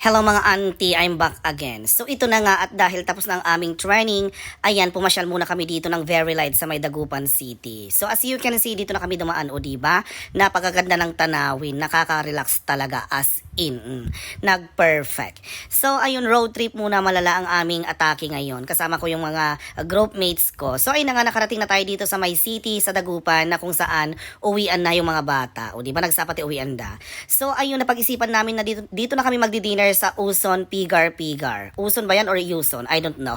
Hello mga auntie, I'm back again. So ito na nga at dahil tapos na ang aming training, ayan, pumasyal muna kami dito ng Very Light sa may Dagupan City. So as you can see, dito na kami dumaan, o diba? Napakaganda ng tanawin, nakaka-relax talaga as in. Nag-perfect. So ayun, road trip muna malala ang aming atake ngayon. Kasama ko yung mga group mates ko. So ayun na nga, nakarating na tayo dito sa may city, sa Dagupan, na kung saan uwian na yung mga bata. O diba, nagsapati uwian na. So ayun, napag-isipan namin na dito na kami magdi-dinner sa Uson Pigar. Uson ba yan or Uson? I don't know.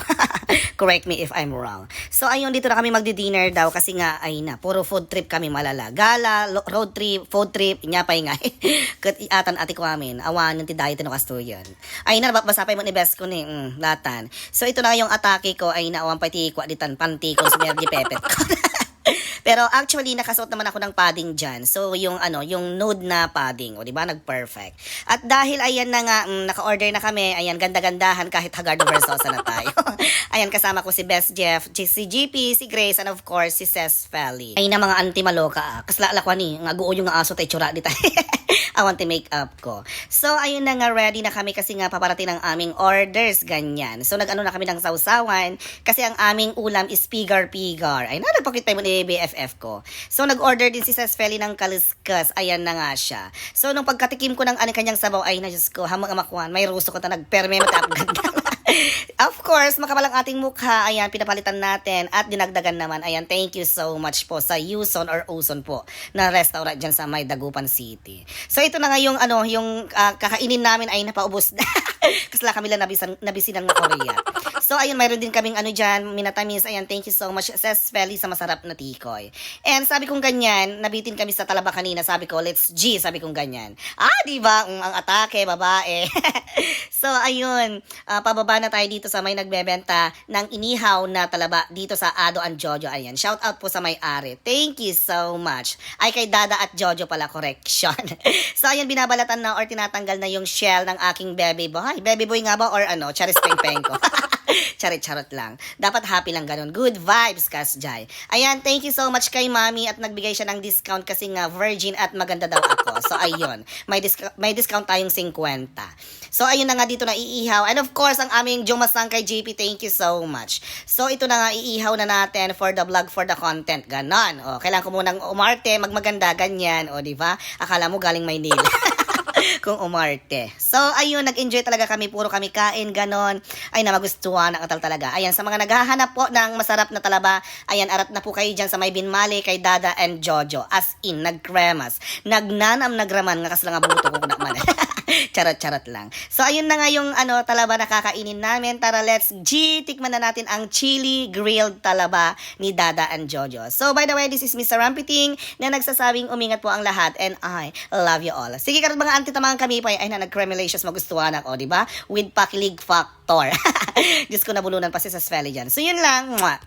Correct me if I'm wrong. So ayun, dito na kami magdi-dinner daw kasi nga ay na puro food trip kami malala. Gala, road trip, food trip, inyapay nga. Kat atan ati ko amin. Awan yung tidayo tino kastuyan. Ay na basapay mo ni best ko ni latan. So ito na yung atake ko ay na awan pati kwa ditan panty ko sa di pepet ko. Pero actually, nakasuot naman ako ng padding dyan. So, yung nude na padding. O, diba? Nag-perfect. At dahil, ayan na nga, naka-order na kami. Ayan, ganda-gandahan kahit Hagardo Versosa na tayo. Ayan, kasama ko si Best Jeff, si GP, si Grace, and of course, si Ces Feli. Ay na mga anti-maloka. Kasla ko ni. Nga guo yung aso tayo tsura di tayo. Awan ti make-up ko. So, ayun na nga, ready na kami kasi nga paparating ang aming orders, ganyan. So, nag-ano na kami ng sausawan kasi ang aming ulam is pigar-pigar. Ay na, nagpakit tayo mo ni BFF ko. So, nag-order din si Ces Feli ng kaliskas. Ayan na nga siya. So, nung pagkatikim ko ng kanyang sabaw, ay na, Diyos ko, hamang amakuan, may ruso ko ta nagperme matapaganda. Of course, makapalang ating mukha, ayan, pinapalitan natin at dinagdagan naman. Ayan, thank you so much po sa Uson or Uson po na restaurant dyan sa may Dagupan City. So, ito na nga yung, kakainin namin ay napaubos na. Kasi kami lang nabisinan na Korea. So, ayun, mayroon din kaming dyan, minatamis. Ayan, thank you so much, Ces Feli, sa masarap na tikoy. And sabi kong ganyan, nabitin kami sa Talaba kanina. Sabi ko, let's G, sabi kong ganyan. Diba, ang atake, babae. So, ayun, pababa na tayo dito sa may nagbebenta ng inihaw na talaba dito sa Ado and Jojo. Ayan, shout out po sa may-ari. Thank you so much. Ay, kay Dada at Jojo pala, correction. So, ayun, binabalatan na or tinatanggal na yung shell ng aking baby boy. Baby boy nga ba or charis peng-peng ko? Charot-charot lang. Dapat happy lang ganun. Good vibes, Kasjay. Ayan, thank you so much kay Mami at nagbigay siya ng discount kasi nga virgin at maganda daw ako. So, ayun. May discount tayong 50. So, ayun na nga dito na iihaw. And of course, ang aming Jumasang kay JP, thank you so much. So, ito na nga iihaw na natin for the vlog, for the content. Ganon. Kailangan ko munang umarte, magmaganda, ganyan. Diba? Akala mo galing Maynila. Kung umarte. So, ayun, nag-enjoy talaga kami. Puro kami kain, ganon. Ay, na magustuhan ang atal talaga. Ayan, sa mga naghahanap po ng masarap na talaba, ayan, arat na po kayo dyan sa may Binmali, kay Dada and Jojo. As in, nagkremas. Nagnanam nagraman, nga kasla nga buto ko kunaman. Charot-charot lang. So, ayun na nga yung talaba na kakainin namin. Tara, let's G! Tikman na natin ang chili grilled talaba ni Dada and Jojo. So, by the way, this is Mr. Rampiting na nagsasabing umingat po ang lahat and I love you all. Sige, karat mga tamangan kami pa ay na nag-cremelations magustuhan ako, di ba? With pakilig factor. Diyos ko, nabulunan pa si Ces Feli dyan. So, yun lang. Mwah.